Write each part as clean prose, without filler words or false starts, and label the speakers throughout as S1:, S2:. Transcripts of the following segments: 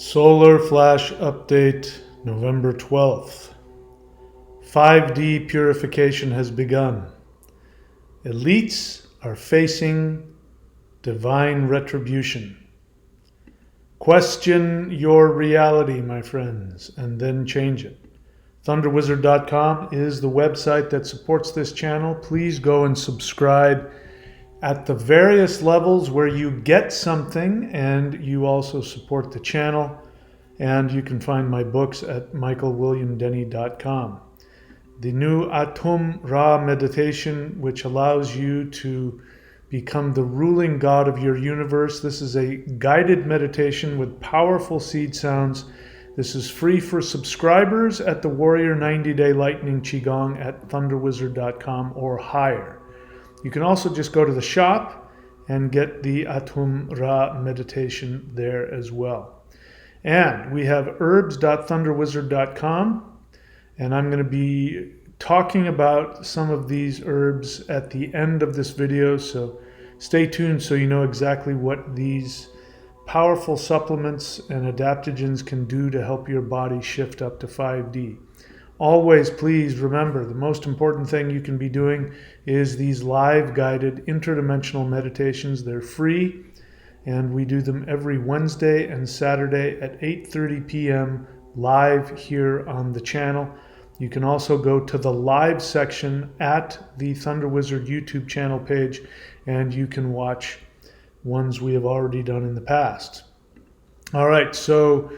S1: Solar Flash Update, November 12th. 5D purification has begun. Elites are facing divine retribution. Question your reality, my friends, and then change it. ThunderWizard.com is the website that supports this channel. Please go and subscribe at the various levels where you get something and you also support the channel. And you can find my books at michaelwilliamdenny.com. The new Atum Ra meditation, which allows you to become the ruling god of your universe. This is a guided meditation with powerful seed sounds. This is free for subscribers at the Warrior 90-Day Lightning Qigong at thunderwizard.com or higher. You can also just go to the shop and get the Atum Ra meditation there as well. And we have herbs.thunderwizard.com, and I'm going to be talking about some of these herbs at the end of this video, so stay tuned so you know exactly what these powerful supplements and adaptogens can do to help your body shift up to 5D. Always, please remember, the most important thing you can be doing is these live guided interdimensional meditations. They're free, and we do them every Wednesday and Saturday at 8:30 p.m. live here on the channel. You can also go to the live section at the Thunder Wizard YouTube channel page, and you can watch ones we have already done in the past. All right, so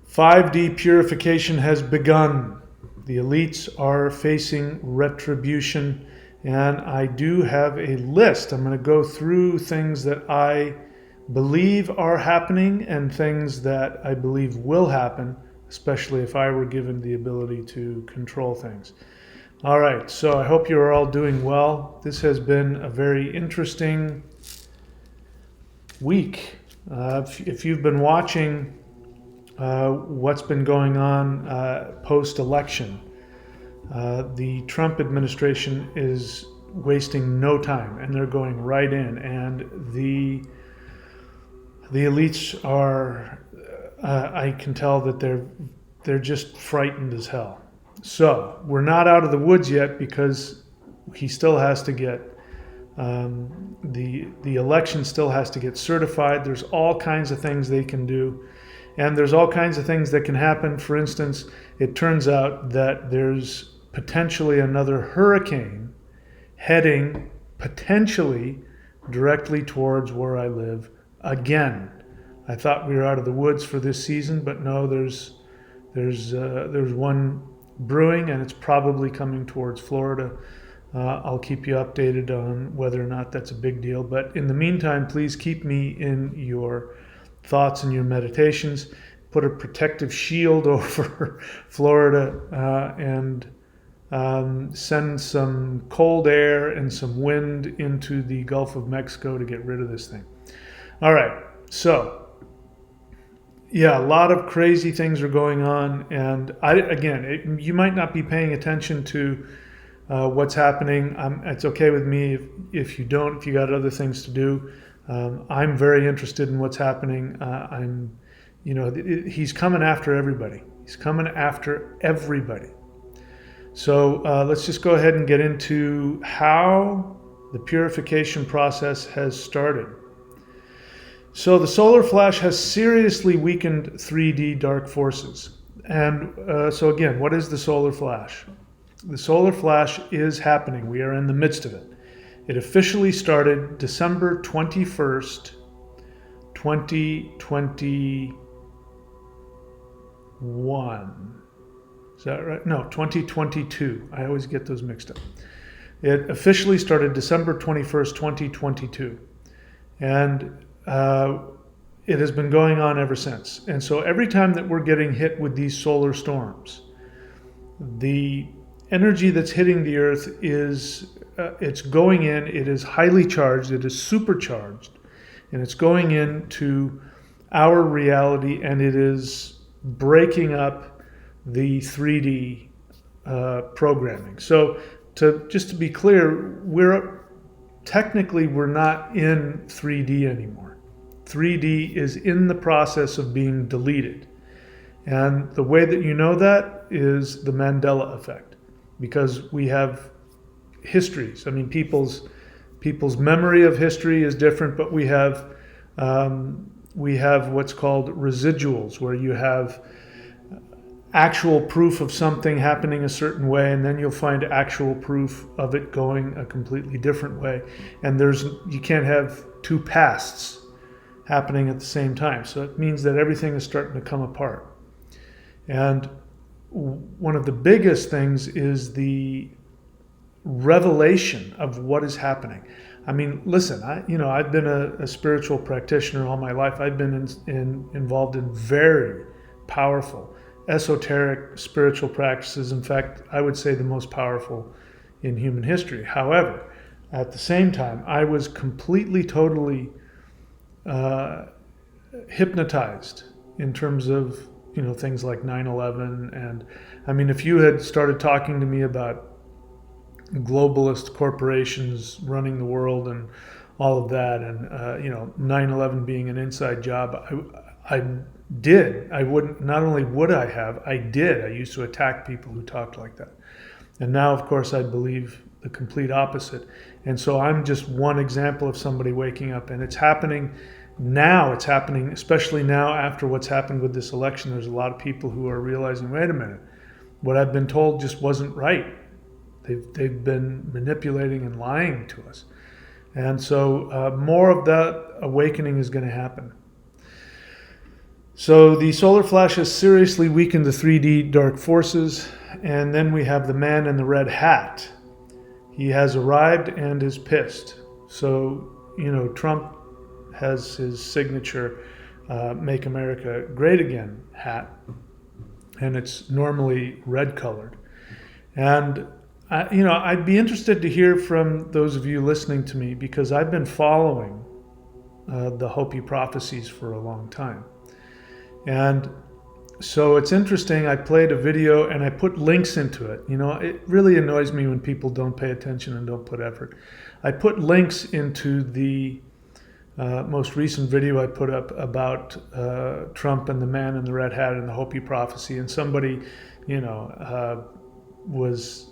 S1: 5D purification has begun. The elites are facing retribution, and I do have a list. I'm going to go through things that I believe are happening and things that I believe will happen, especially if I were given the ability to control things. All right, so I hope you're all doing well. This has been a very interesting week. If you've been watching what's been going on post-election, the Trump administration is wasting no time, and they're going right in, and the elites are, I can tell that they're just frightened as hell. So we're not out of the woods yet, because he still has to get, the election still has to get certified. There's all kinds of things they can do, and there's all kinds of things that can happen. For instance, it turns out that there's potentially another hurricane heading potentially directly towards where I live again. I thought we were out of the woods for this season, but no, there's one brewing, and it's probably coming towards Florida. I'll keep you updated on whether or not that's a big deal. But in the meantime, please keep me in your thoughts and your meditations. Put a protective shield over Florida and send some cold air and some wind into the Gulf of Mexico to get rid of this thing. All right, so yeah, a lot of crazy things are going on, and you might not be paying attention to what's happening. It's okay with me if you don't, if you got other things to do. I'm very interested in what's happening. He's coming after everybody. He's coming after everybody. So let's just go ahead and get into how the purification process has started. So the solar flash has seriously weakened 3D dark forces. And so again, what is the solar flash? The solar flash is happening. We are in the midst of it. It officially started December 21st, 2021. Is that right? No, 2022. I always get those mixed up. It officially started December 21st, 2022. And it has been going on ever since. And so every time that we're getting hit with these solar storms, the energy that's hitting the Earth is, it's going in, it is highly charged, it is supercharged, and it's going into our reality, and it is breaking up the 3D programming. So just to be clear, we're not in 3D anymore. 3D is in the process of being deleted. And the way that you know that is the Mandela effect, because we have histories. I mean, people's memory of history is different, but we have what's called residuals, where you have actual proof of something happening a certain way, and then you'll find actual proof of it going a completely different way. And you can't have two pasts happening at the same time. So it means that everything is starting to come apart. And one of the biggest things is the revelation of what is happening. I mean, listen, I've been a spiritual practitioner all my life. I've been involved in very powerful, esoteric spiritual practices. In fact, I would say the most powerful in human history. However, at the same time, I was completely, totally hypnotized in terms of, things like 9/11. And I mean, if you had started talking to me about globalist corporations running the world and all of that, and 9/11 being an inside job, I did. I wouldn't. Not only would I have, I did. I used to attack people who talked like that. And now, of course, I believe the complete opposite. And so I'm just one example of somebody waking up, and it's happening now. It's happening, especially now after what's happened with this election. There's a lot of people who are realizing, wait a minute, what I've been told just wasn't right. They've been manipulating and lying to us. And so more of that awakening is going to happen. So the solar flash has seriously weakened the 3D dark forces. And then we have the man in the red hat. He has arrived and is pissed. So, Trump has his signature Make America Great Again hat. And it's normally red colored. And I'd be interested to hear from those of you listening to me, because I've been following the Hopi prophecies for a long time. And so it's interesting. I played a video and I put links into it. It really annoys me when people don't pay attention and don't put effort. I put links into the most recent video I put up about Trump and the man in the red hat and the Hopi prophecy. And somebody, was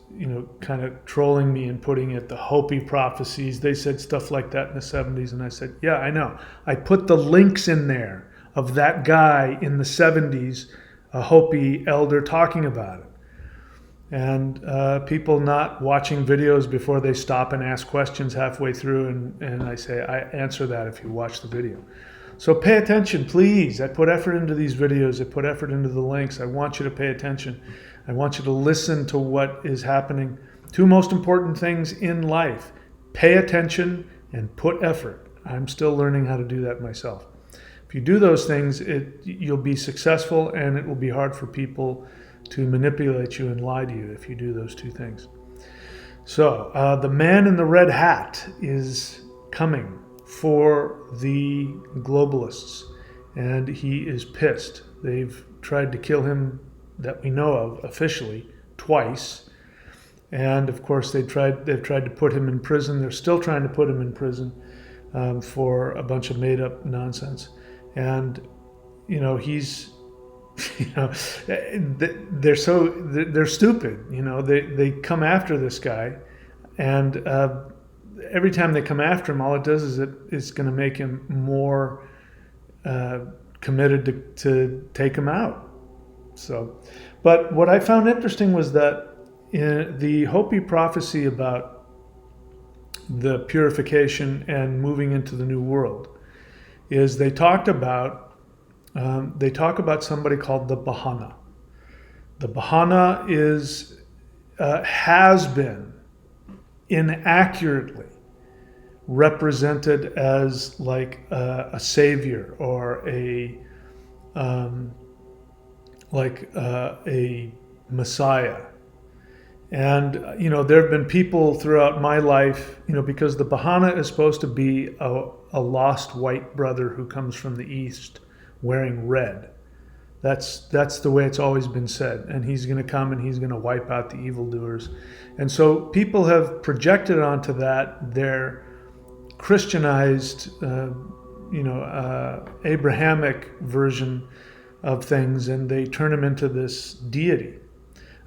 S1: kind of trolling me and putting it the Hopi prophecies. They said stuff like that in the 70s, and I said, yeah, I know. I put the links in there of that guy in the 70s, a Hopi elder, talking about it. And people not watching videos before they stop and ask questions halfway through, and I say, I answer that if you watch the video. So pay attention, please. I put effort into these videos. I put effort into the links. I want you to pay attention. I want you to listen to what is happening. Two most important things in life: pay attention and put effort. I'm still learning how to do that myself. If you do those things, you'll be successful, and it will be hard for people to manipulate you and lie to you if you do those two things. So the man in the red hat is coming for the globalists, and he is pissed. They've tried to kill him, that we know of, officially twice. And of course they've tried to put him in prison. They're still trying to put him in prison for a bunch of made up nonsense. And he's they're stupid. They come after this guy, and every time they come after him, all it does is it's going to make him more committed to take him out. So, but what I found interesting was that in the Hopi prophecy about the purification and moving into the new world, is they talk about somebody called the Bahana. The Bahana has been inaccurately represented as like a savior or a Messiah. And, there have been people throughout my life, because the Bahana is supposed to be a lost white brother who comes from the East wearing red. That's the way it's always been said. And he's going to come and he's going to wipe out the evildoers. And so people have projected onto that their Christianized, Abrahamic version of things, and they turn him into this deity.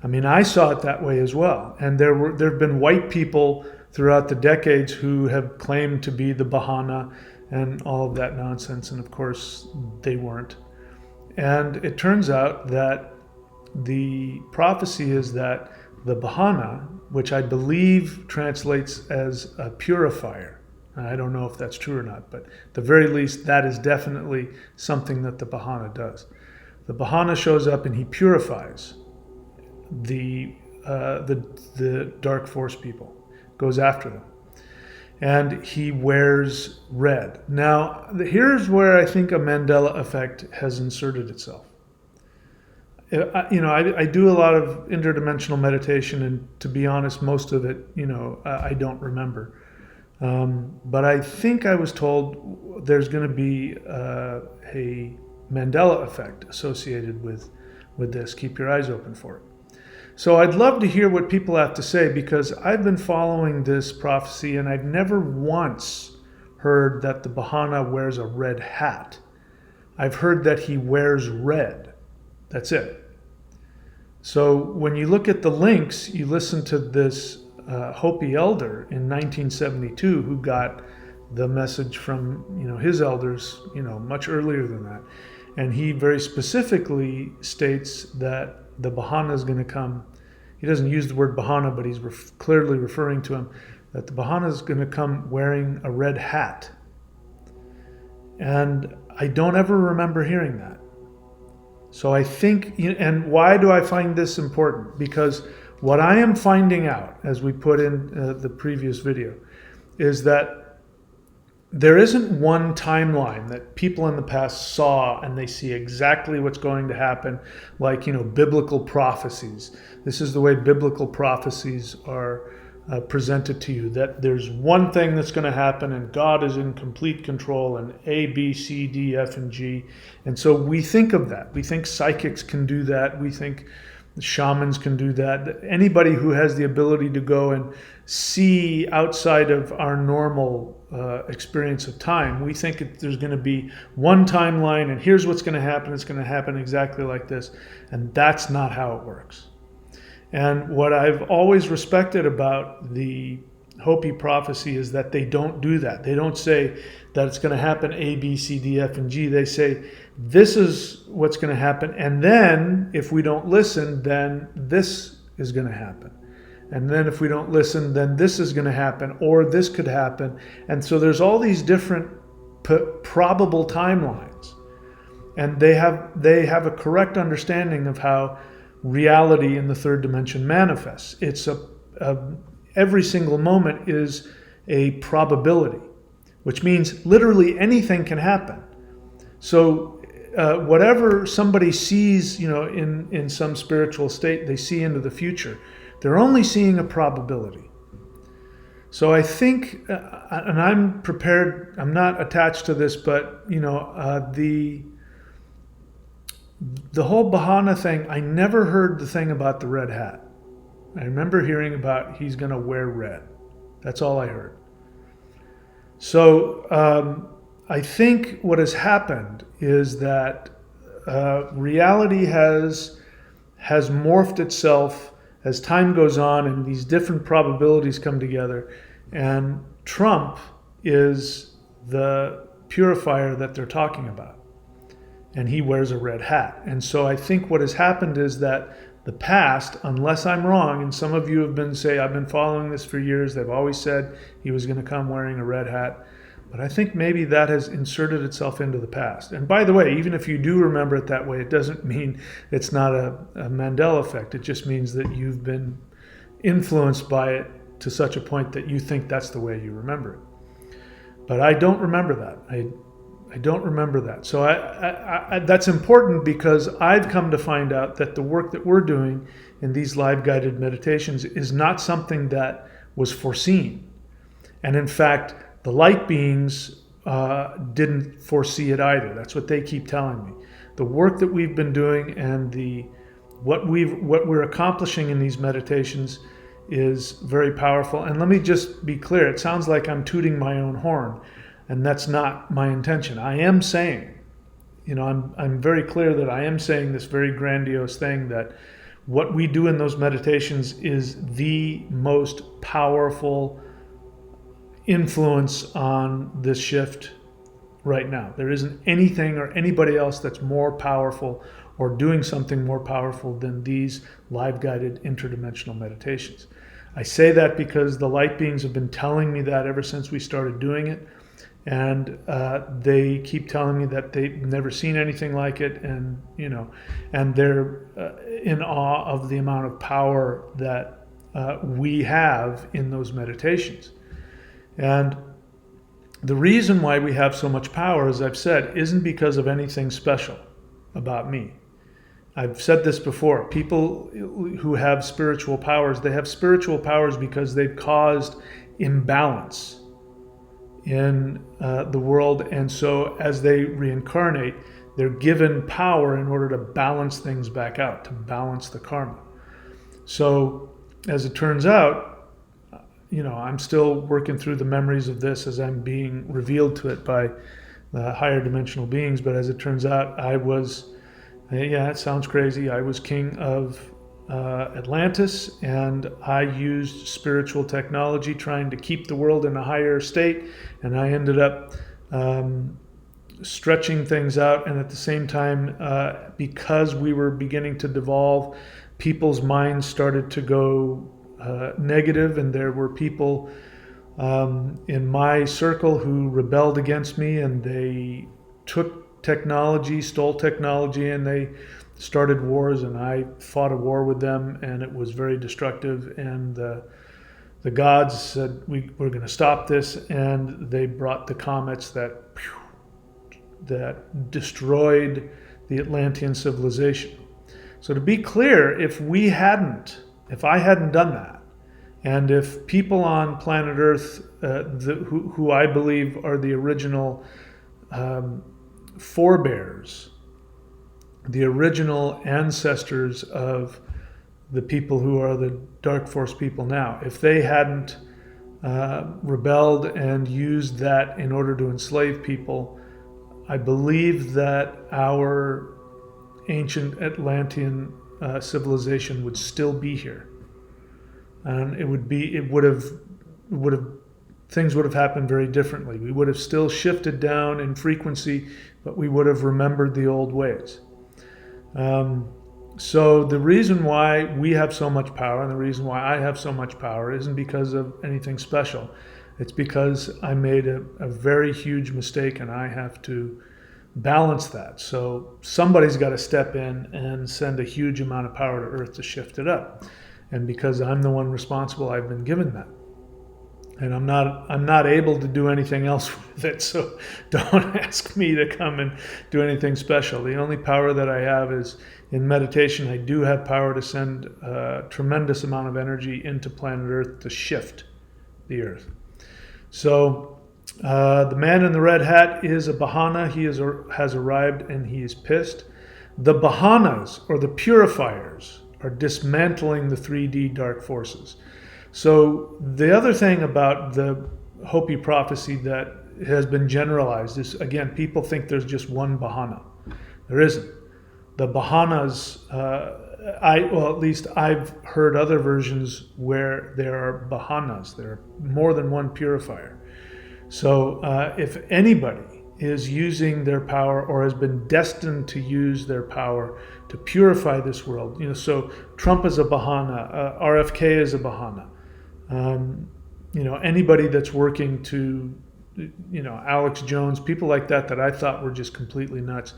S1: I mean, I saw it that way as well. And there have been white people throughout the decades who have claimed to be the Bahana and all of that nonsense. And of course, they weren't. And it turns out that the prophecy is that the Bahana, which I believe translates as a purifier, I don't know if that's true or not, but at the very least, that is definitely something that the Bahana does. The Bahana shows up and he purifies the dark force people, goes after them, and he wears red. Now, here's where I think a Mandela effect has inserted itself. I do a lot of interdimensional meditation, and to be honest, most of it, I don't remember. But I think I was told there's going to be a Mandela effect associated with this. Keep your eyes open for it. So I'd love to hear what people have to say, because I've been following this prophecy and I've never once heard that the Bahana wears a red hat. I've heard that he wears red. That's it. So when you look at the links, you listen to this Hopi elder in 1972 who got the message from his elders much earlier than that, and he very specifically states that the Bahana is going to come. He doesn't use the word Bahana, but he's clearly referring to him, that the Bahana is going to come wearing a red hat. And I don't ever remember hearing that. So I think, and why do I find this important? Because what I am finding out, as we put in the previous video, is that there isn't one timeline that people in the past saw and they see exactly what's going to happen, like, biblical prophecies. This is the way biblical prophecies are presented to you, that there's one thing that's going to happen and God is in complete control, and A, B, C, D, F, and G. And so we think of that. We think psychics can do that. We think shamans can do that. Anybody who has the ability to go and see outside of our normal experience of time, we think there's going to be one timeline and here's what's going to happen. It's going to happen exactly like this. And that's not how it works. And what I've always respected about the Hopi prophecy is that they don't do that. They don't say that it's going to happen A, B, C, D, F, and G. They say, this is what's going to happen. And then if we don't listen, then this is going to happen. And then if we don't listen, then this is going to happen, or this could happen. And so there's all these different probable timelines. And they have a correct understanding of how reality in the third dimension manifests. It's every single moment is a probability, which means literally anything can happen. So whatever somebody sees, in some spiritual state, they see into the future. They're only seeing a probability. So I think, and I'm prepared, I'm not attached to this, but the whole Bahana thing, I never heard the thing about the red hat. I remember hearing about he's going to wear red. That's all I heard. So I think what has happened is that reality has morphed itself as time goes on, and these different probabilities come together. And Trump is the purifier that they're talking about. And he wears a red hat. And so I think what has happened is that the past, unless I'm wrong, and some of you have been I've been following this for years, they've always said he was going to come wearing a red hat. But I think maybe that has inserted itself into the past. And by the way, even if you do remember it that way, it doesn't mean it's not a Mandela effect. It just means that you've been influenced by it to such a point that you think that's the way you remember it. But I don't remember that. I don't remember that. So I that's important, because I've come to find out that the work that we're doing in these live guided meditations is not something that was foreseen. And in fact, the light beings didn't foresee it either. That's what they keep telling me. The work that we've been doing and what we're accomplishing in these meditations is very powerful. And let me just be clear, it sounds like I'm tooting my own horn. And that's not my intention. I am saying, I'm very clear that I am saying this very grandiose thing, that what we do in those meditations is the most powerful influence on this shift right now. There isn't anything or anybody else that's more powerful or doing something more powerful than these live guided interdimensional meditations. I say that because the light beings have been telling me that ever since we started doing it. And they keep telling me that they've never seen anything like it, and they're in awe of the amount of power that we have in those meditations. And the reason why we have so much power, as I've said, isn't because of anything special about me. I've said this before. People who have spiritual powers, they have spiritual powers because they've caused imbalance in the world, and so as they reincarnate, they're given power in order to balance things back out, to balance the karma. So as it turns out, I'm still working through the memories of this as I'm being revealed to it by the higher dimensional beings, but as it turns out, I was, it sounds crazy, I was king of Atlantis, and I used spiritual technology trying to keep the world in a higher state, and I ended up stretching things out, and at the same time, because we were beginning to devolve, people's minds started to go negative, and there were people in my circle who rebelled against me, and they took technology, stole technology, and they started wars, and I fought a war with them, and it was very destructive. And the gods said, we're going to stop this, and they brought the comets that destroyed the Atlantean civilization. So to be clear, if I hadn't done that, and if people on planet Earth, who I believe are the original forebears, the original ancestors of the people who are the dark force people now, if they hadn't rebelled and used that in order to enslave people, I believe that our ancient Atlantean civilization would still be here, and things would have happened very differently. We would have still shifted down in frequency, but we would have remembered the old ways. So the reason why we have so much power, and the reason why I have so much power, isn't because of anything special. It's because I made a very huge mistake, and I have to balance that. So somebody's got to step in and send a huge amount of power to Earth to shift it up. And because I'm the one responsible, I've been given that. And I'm not able to do anything else with it, so don't ask me to come and do anything special. The only power that I have is in meditation. I do have power to send a tremendous amount of energy into planet Earth to shift the Earth. So the man in the red hat is a Bahana. He has arrived, and he is pissed. The Bahanas, or the purifiers, are dismantling the 3D dark forces. So the other thing about the Hopi prophecy that has been generalized is, again, people think there's just one Bahana. There isn't. The Bahanas, at least I've heard other versions where there are Bahanas. There are more than one purifier. So if anybody is using their power or has been destined to use their power to purify this world, so Trump is a Bahana, RFK is a Bahana. Anybody that's working to, Alex Jones, people like that I thought were just completely nuts,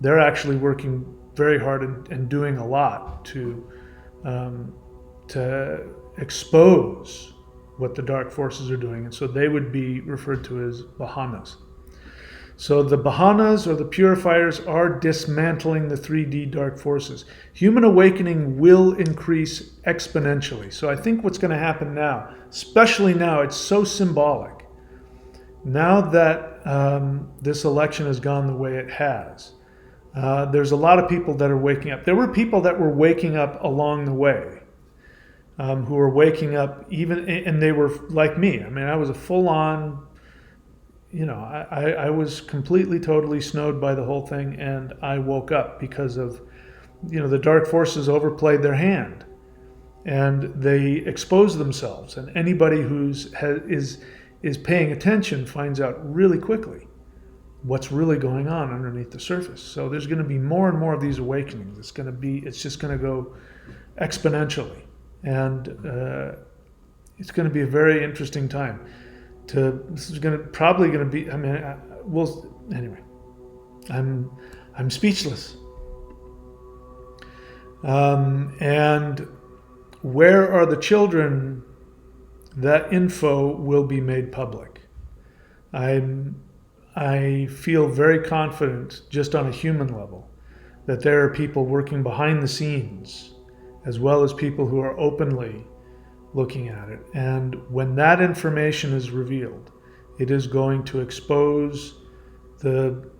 S1: they're actually working very hard and doing a lot to expose what the dark forces are doing. And so they would be referred to as Bahanas. So the Bahanas, or the purifiers, are dismantling the 3D dark forces. Human awakening will increase exponentially. So I think what's going to happen now, especially now, it's so symbolic. Now that this election has gone the way it has, there's a lot of people that are waking up. There were people that were waking up along the way, who were waking up and they were like me. I mean, I was a full-on I was completely, totally snowed by the whole thing, and I woke up because of, the dark forces overplayed their hand, and they expose themselves, and anybody is paying attention finds out really quickly what's really going on underneath the surface. So there's going to be more and more of these awakenings. It's just going to go exponentially, and it's going to be a very interesting time. This is probably going to be. I mean, anyway. I'm speechless. And where are the children? That info will be made public. I feel very confident, just on a human level, that there are people working behind the scenes, as well as people who are openly looking at it. And when that information is revealed, it is going to expose the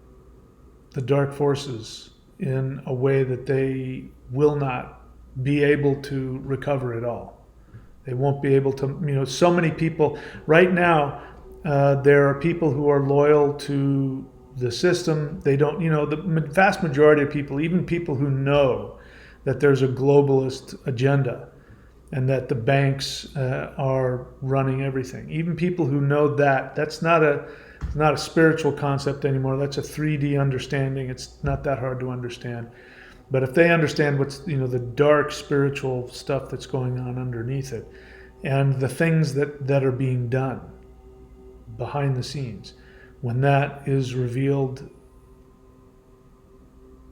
S1: dark forces in a way that they will not be able to recover at all. They won't be able to, so many people right now, there are people who are loyal to the system. They don't, the vast majority of people, even people who know that there's a globalist agenda and that the banks are running everything. Even people who know that's not a spiritual concept anymore. That's a 3D understanding. It's not that hard to understand. But if they understand what's, the dark spiritual stuff that's going on underneath it, and the things that are being done behind the scenes, when that is revealed,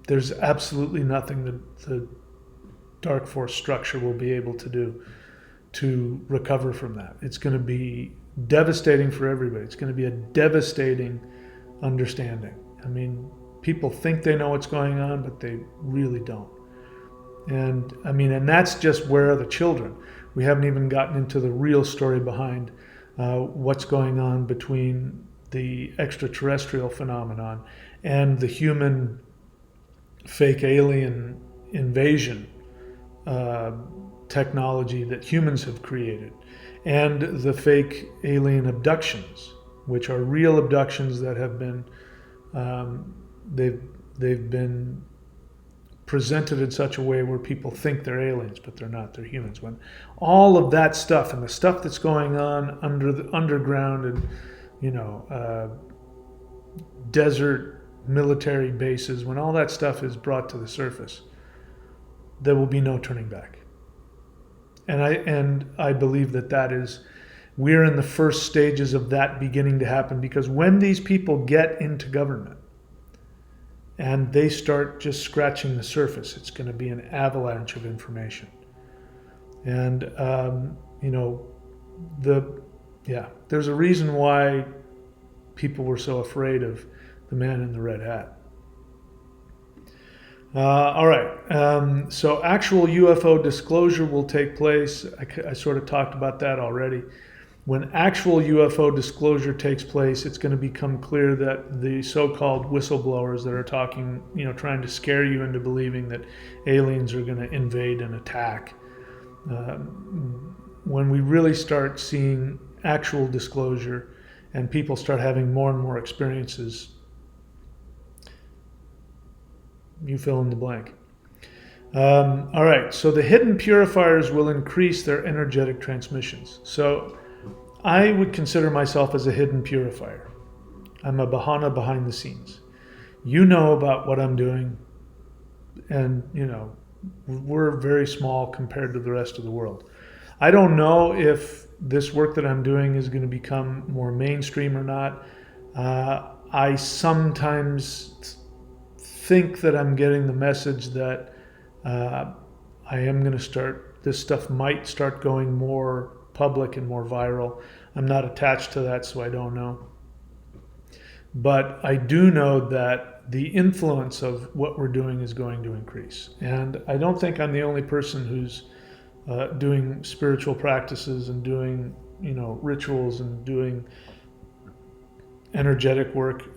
S1: there's absolutely nothing that the dark force structure will be able to do to recover from that. It's going to be devastating for everybody. It's going to be a devastating understanding. I mean, people think they know what's going on, but they really don't. And that's just where are the children. We haven't even gotten into the real story behind what's going on between the extraterrestrial phenomenon and the human fake alien invasion technology that humans have created, and the fake alien abductions, which are real abductions that have been they've been presented in such a way where people think they're aliens, but they're not. They're humans. When all of that stuff and the stuff that's going on under the underground and desert military bases, when all that stuff is brought to the surface, there will be no turning back. And I believe we're in the first stages of that beginning to happen, because when these people get into government and they start just scratching the surface, it's going to be an avalanche of information. And there's a reason why people were so afraid of the man in the red hat. All right. So actual UFO disclosure will take place. I sort of talked about that already. When actual UFO disclosure takes place, it's going to become clear that the so-called whistleblowers that are talking, trying to scare you into believing that aliens are going to invade and attack, when we really start seeing actual disclosure and people start having more and more experiences, you fill in the blank. All right, so the hidden purifiers will increase their energetic transmissions. So I would consider myself as a hidden purifier. I'm a Bahana behind the scenes. You know about what I'm doing, and we're very small compared to the rest of the world. I don't know if this work that I'm doing is going to become more mainstream or not. I sometimes think that I'm getting the message that I am going to this stuff might start going more public and more viral. I'm not attached to that, so I don't know. But I do know that the influence of what we're doing is going to increase. And I don't think I'm the only person who's doing spiritual practices and doing, rituals and doing energetic work.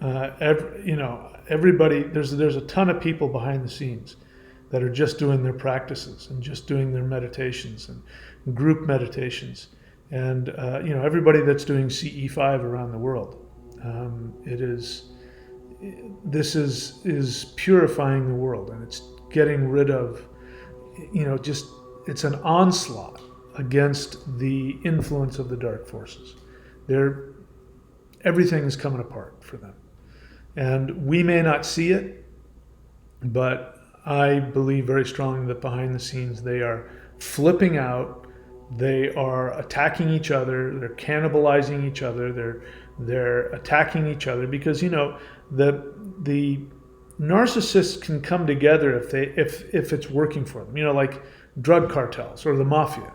S1: Everybody, there's a ton of people behind the scenes that are just doing their practices and just doing their meditations and group meditations. And everybody that's doing CE5 around the world, This is purifying the world, and it's getting rid of, just, it's an onslaught against the influence of the dark forces. Everything is coming apart for them. And we may not see it, but I believe very strongly that behind the scenes they are flipping out. They are attacking each other. They're cannibalizing each other. They're attacking each other because the narcissists can come together if it's working for them. Like drug cartels or the mafia.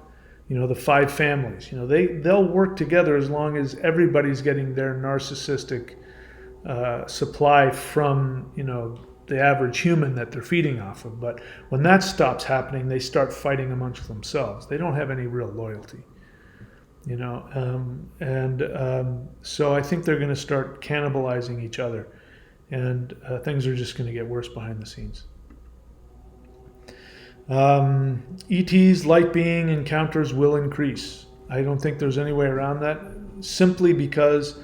S1: The five families. They'll work together as long as everybody's getting their narcissistic supply from the average human that they're feeding off of. But when that stops happening, they start fighting amongst themselves. They don't have any real loyalty, so I think they're going to start cannibalizing each other, and things are just going to get worse behind the scenes. ET's light being encounters will increase. I don't think there's any way around that, simply because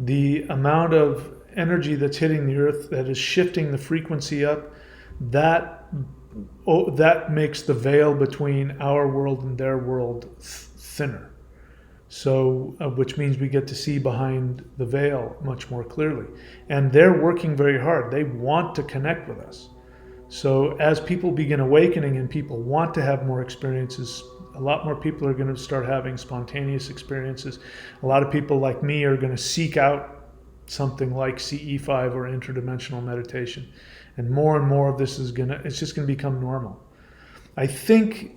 S1: the amount of energy that's hitting the earth that is shifting the frequency up, that makes the veil between our world and their world thinner. So, which means we get to see behind the veil much more clearly. And they're working very hard. They want to connect with us. So as people begin awakening and people want to have more experiences, a lot more people are going to start having spontaneous experiences. A lot of people like me are going to seek out something like CE5 or interdimensional meditation. And more of this it's just going to become normal. I think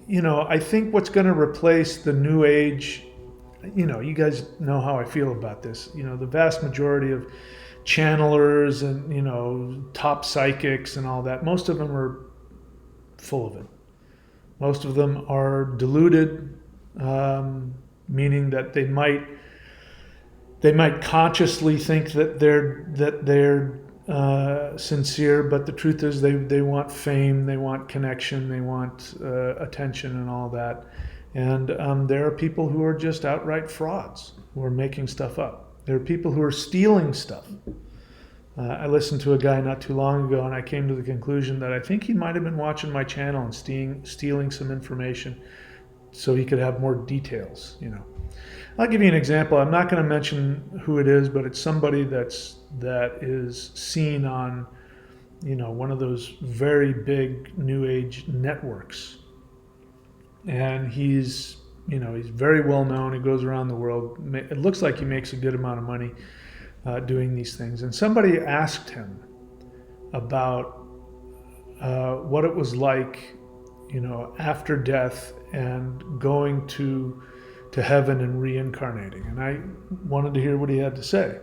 S1: what's going to replace the New Age, you guys know how I feel about this. The vast majority of channelers and, top psychics and all that, most of them are full of it. Most of them are deluded, meaning that they might consciously think that they're sincere, but the truth is they want fame, they want connection, they want attention and all that. And there are people who are just outright frauds, who are making stuff up. There are people who are stealing stuff. I listened to a guy not too long ago, and I came to the conclusion that I think he might have been watching my channel and stealing some information so he could have more details. I'll give you an example. I'm not going to mention who it is, but it's somebody that is seen on, one of those very big New Age networks, and he's very well known. He goes around the world. It looks like he makes a good amount of money doing these things. And somebody asked him about what it was like, after death and going to heaven and reincarnating. And I wanted to hear what he had to say.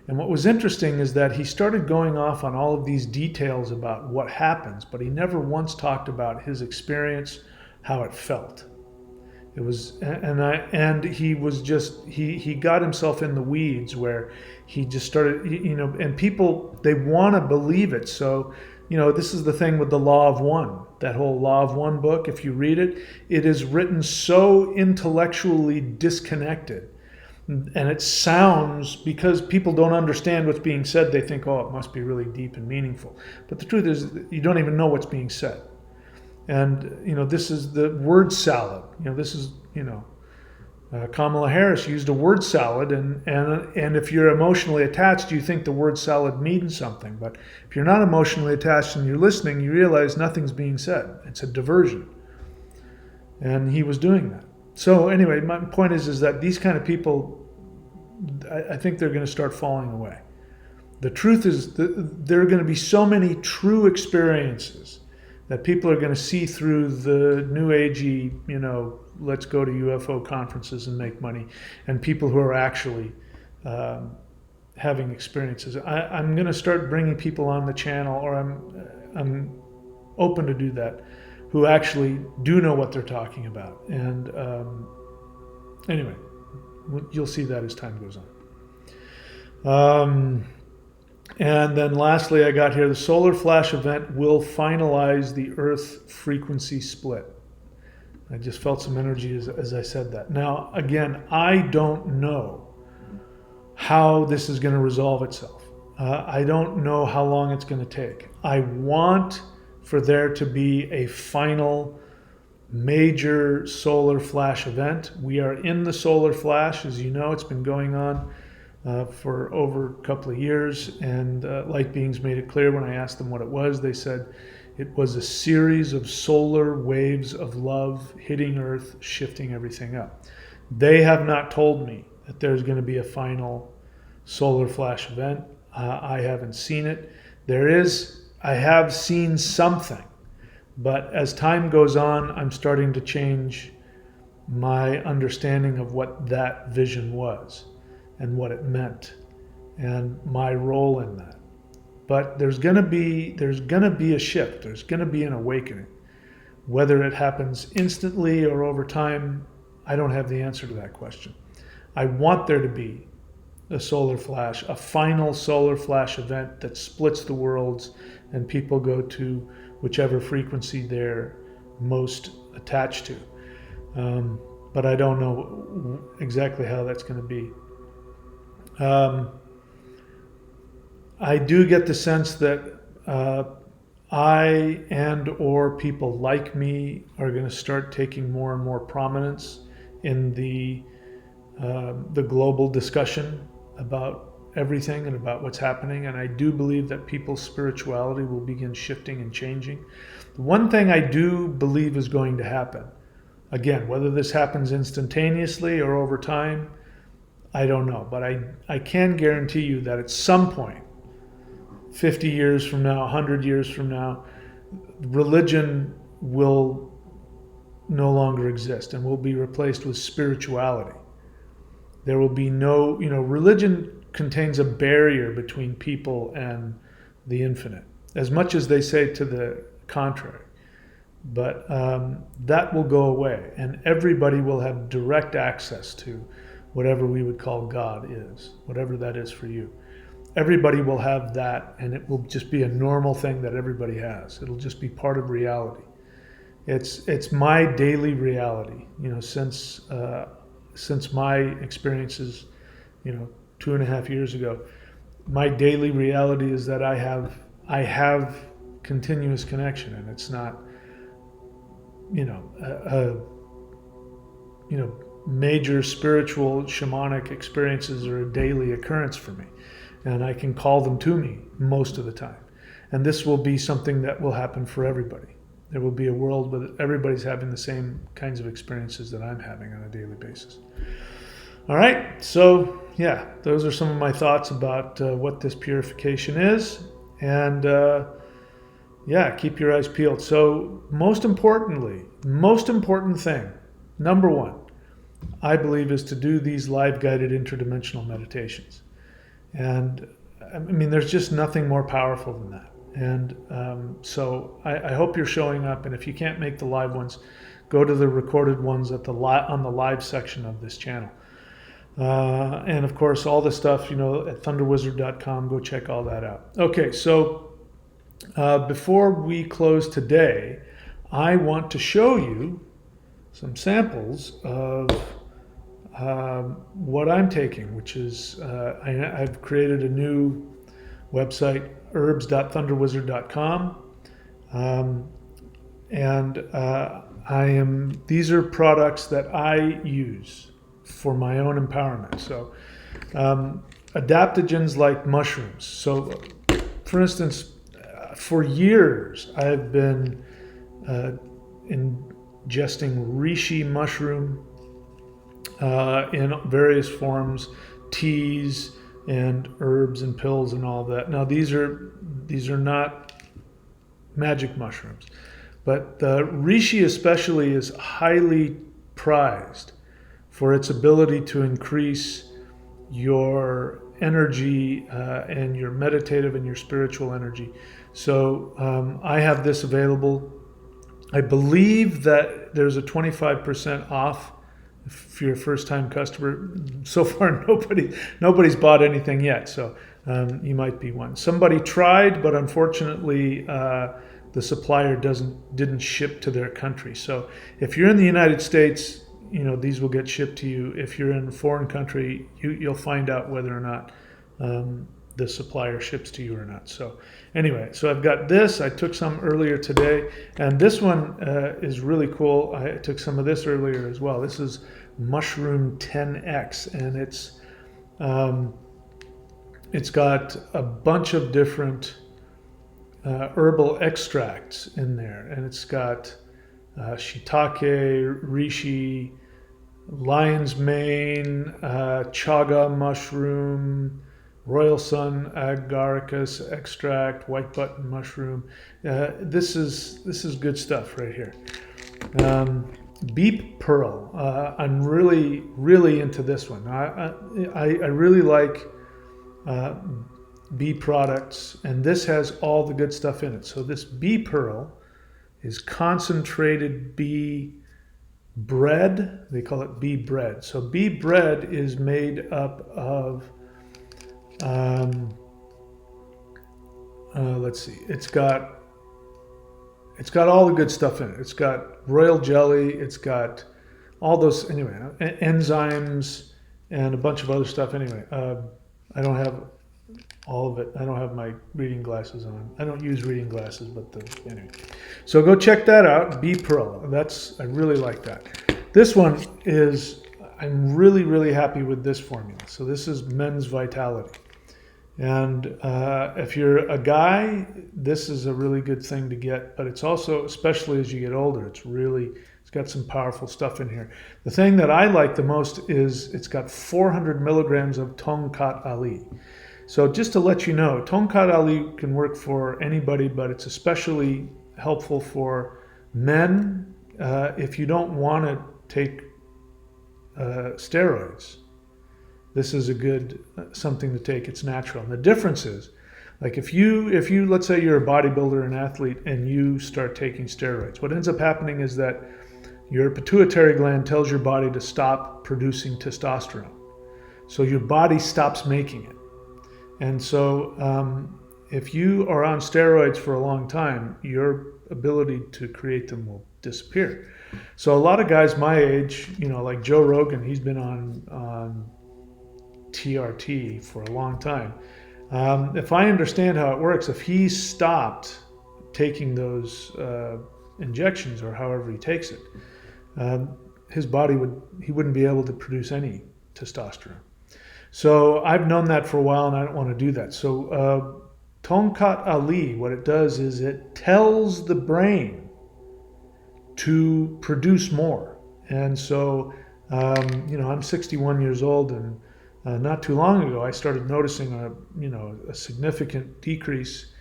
S1: And what was interesting is that he started going off on all of these details about what happens, but he never once talked about his experience, how it felt. It was, and he was just, he got himself in the weeds where he just started, and people, they want to believe it. So, this is the thing with the Law of One, that whole Law of One book. If you read it, it is written so intellectually disconnected. And it sounds, because people don't understand what's being said, they think, oh, it must be really deep and meaningful. But the truth is, you don't even know what's being said. And, this is the word salad. This is, Kamala Harris used a word salad. And if you're emotionally attached, you think the word salad means something. But if you're not emotionally attached and you're listening, you realize nothing's being said. It's a diversion. And he was doing that. So anyway, my point is that these kind of people, I think they're going to start falling away. The truth is that there are going to be so many true experiences that people are going to see through the new agey, let's go to UFO conferences and make money, and people who are actually having experiences. I'm going to start bringing people on the channel, or I'm open to do that, who actually do know what they're talking about. And anyway, you'll see that as time goes on. And then lastly, I got here, the solar flash event will finalize the Earth frequency split. I just felt some energy as I said that. Now, again, I don't know how this is going to resolve itself. I don't know how long it's going to take. I want for there to be a final major solar flash event. We are in the solar flash, as you know. It's been going on for over a couple of years, and light beings made it clear when I asked them what it was. They said it was a series of solar waves of love hitting Earth, shifting everything up. They have not told me that there's going to be a final solar flash event. I haven't seen it. I have seen something, but as time goes on, I'm starting to change my understanding of what that vision was and what it meant and my role in that. But there's going to be a shift. There's going to be an awakening. Whether it happens instantly or over time, I don't have the answer to that question. I want there to be a solar flash, a final solar flash event that splits the worlds and people go to whichever frequency they're most attached to. But I don't know exactly how that's going to be. I do get the sense that I and or people like me are going to start taking more and more prominence in the global discussion about everything and about what's happening. And I do believe that people's spirituality will begin shifting and changing. The one thing I do believe is going to happen, again, whether this happens instantaneously or over time, I don't know. But I can guarantee you that at some point, 50 years from now, 100 years from now, religion will no longer exist and will be replaced with spirituality. There will be no, religion contains a barrier between people and the infinite, as much as they say to the contrary. But that will go away, and everybody will have direct access to whatever we would call God is, whatever that is for you. Everybody will have that, and it will just be a normal thing that everybody has. It'll just be part of reality. It's my daily reality, since my experiences, 2.5 years ago. My daily reality is that I have continuous connection, and it's not, major spiritual shamanic experiences are a daily occurrence for me, and I can call them to me most of the time. And this will be something that will happen for everybody. There will be a world where everybody's having the same kinds of experiences that I'm having on a daily basis. All right, so yeah, those are some of my thoughts about what this purification is. And keep your eyes peeled. So most important thing, number one, I believe, is to do these live guided interdimensional meditations. And there's just nothing more powerful than that. And so I hope you're showing up. And if you can't make the live ones, go to the recorded ones on the live section of this channel. And of course, all the stuff, at thunderwizard.com, go check all that out. Okay, so before we close today, I want to show you some samples of what I'm taking, which is I've created a new website, herbs.thunderwizard.com, and these are products that I use for my own empowerment. So adaptogens like mushrooms. So for instance, for years I've been ingesting reishi mushroom in various forms, teas and herbs and pills and all that. Now these are not magic mushrooms, but the reishi especially is highly prized for its ability to increase your energy and your meditative and your spiritual energy. So I have this available. I believe that there's a 25% off if you're a first-time customer. So far, nobody's bought anything yet, so you might be one. Somebody tried, but unfortunately, the supplier didn't ship to their country. So if you're in the United States, these will get shipped to you. If you're in a foreign country, you'll find out whether or not the supplier ships to you or not. So anyway, so I've got this. I took some earlier today, and this one is really cool. I took some of this earlier as well. This is Mushroom 10X, and it's got a bunch of different herbal extracts in there, and it's got shiitake, reishi, lion's mane, chaga mushroom, royal sun agaricus extract, white button mushroom. This is good stuff right here. Beep pearl. I'm really into this one. I really like bee products, and this has all the good stuff in it. So this bee pearl is concentrated bee bread. They call it bee bread. So bee bread is made up of let's see, it's got all the good stuff in it. It's got royal jelly, it's got all those, anyway, enzymes and a bunch of other stuff. Anyway, I don't have all of it. I don't have my reading glasses on. I don't use reading glasses, but anyway. So go check that out, Bee Pearl. I really like that. This one is, I'm really happy with this formula. So this is Men's Vitality. And if you're a guy, this is a really good thing to get, but it's also, especially as you get older, it's got some powerful stuff in here. The thing that I like the most is it's got 400 milligrams of Tongkat Ali. So just to let you know, Tongkat Ali can work for anybody, but it's especially helpful for men if you don't want to take steroids. This is a good something to take. It's natural. And the difference is, like if you let's say you're a bodybuilder, an athlete, and you start taking steroids, what ends up happening is that your pituitary gland tells your body to stop producing testosterone. So your body stops making it. And so if you are on steroids for a long time, your ability to create them will disappear. So a lot of guys my age, like Joe Rogan, he's been on TRT for a long time. If I understand how it works, if he stopped taking those injections or however he takes it, his body wouldn't be able to produce any testosterone. So I've known that for a while, and I don't want to do that. So Tongkat Ali, what it does is it tells the brain to produce more. And so, I'm 61 years old, and not too long ago, I started noticing a significant decrease,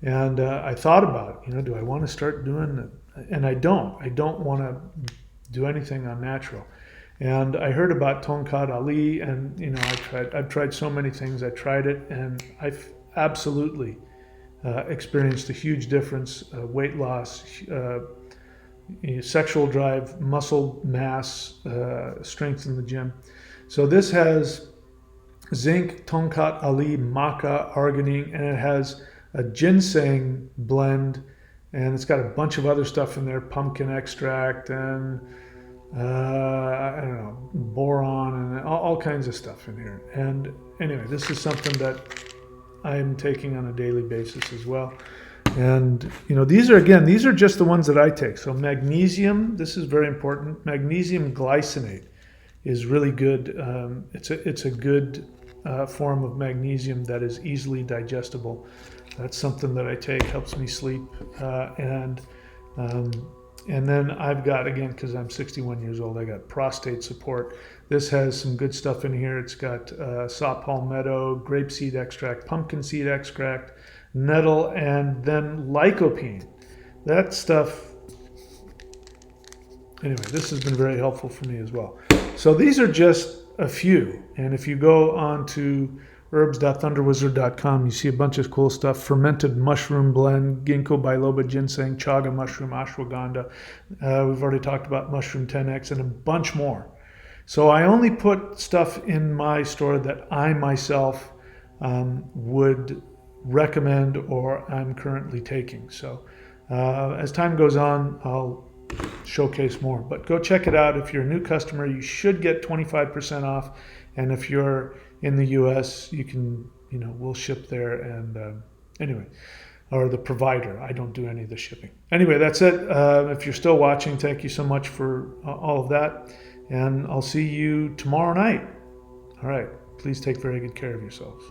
S1: and I thought about it. Do I want to start doing it? And I don't want to do anything unnatural. And I heard about Tongkat Ali, and I've tried so many things. I tried it, and I've absolutely experienced a huge difference: weight loss, sexual drive, muscle mass, strength in the gym. So this has zinc, Tongkat Ali, maca, arginine, and it has a ginseng blend, and it's got a bunch of other stuff in there, pumpkin extract and I don't know, boron and all kinds of stuff in here. And anyway, this is something that I'm taking on a daily basis as well. And these are just the ones that I take. So magnesium, this is very important. Magnesium glycinate is really good. It's a good form of magnesium that is easily digestible. That's something that I take, helps me sleep. And then I've got, again, because I'm 61 years old, I got prostate support. This has some good stuff in here. It's got saw palmetto, grapeseed extract, pumpkin seed extract, nettle, and then lycopene. That stuff, anyway, this has been very helpful for me as well. So these are just a few. And if you go on to herbs.thunderwizard.com, you see a bunch of cool stuff. Fermented mushroom blend, ginkgo biloba, ginseng, chaga mushroom, ashwagandha. We've already talked about mushroom 10X and a bunch more. So I only put stuff in my store that I myself would recommend or I'm currently taking. So as time goes on, I'll showcase more. But go check it out. If you're a new customer, you should get 25% off. And if you're in the US, you can, we'll ship there. And anyway, or the provider. I don't do any of the shipping. Anyway, that's it. If you're still watching, thank you so much for all of that. And I'll see you tomorrow night. All right. Please take very good care of yourselves.